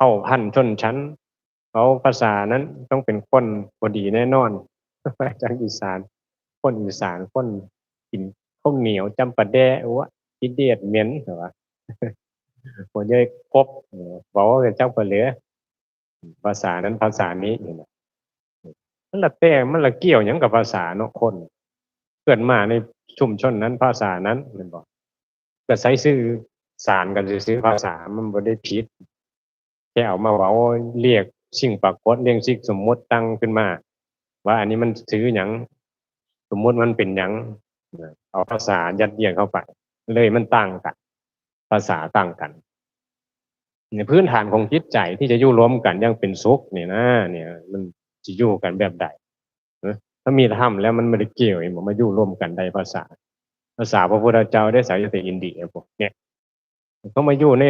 ผ่าพันธุ์ชนชั้นเขาภาษานั้นต้องเป็นคนพอดีแน่นอนมาจากอีสานคนอีสานคนกินข้าวเหนียวจำปาแดะวะกิเดียดเหม็นเหรอวะผมจะครบบอกว่าเป็นเจ้าคนเหลือภาษานั้นภาษานี้นี่นะมันละแต่มันละเกี่ยวหยังกับภาษาเนาะคนเกิดมาในชุมชนนั้นภาษานั้นมันบอกก็ใช้ชื่อสารกันซื้อภาษามันบ่ได้ผิดแค่เอามาเว้าเรียกสิ่งปรากฏเรียกสิ่งสมมติตั้งขึ้นมาว่าอันนี้มันซื้อหยังสมมติมันเป็นหยังเอาภาษายัดเยียดเข้าไปเลยมันต่างกันภาษาต่างกันในพื้นฐานของจิตใจที่จะอยู่รวมกันยังเป็นสุขเนี่ยนะเนี่ยมันจะอยู่กันแบบใดถ้ามีธรรมแล้วมันไม่ได้เกี่ยวมันมาอยู่ร่วมกันได้ภาษาพระพุทธเจ้าได้สายแต่อินเดียพวกเนี่ยเขามาอยู่ใน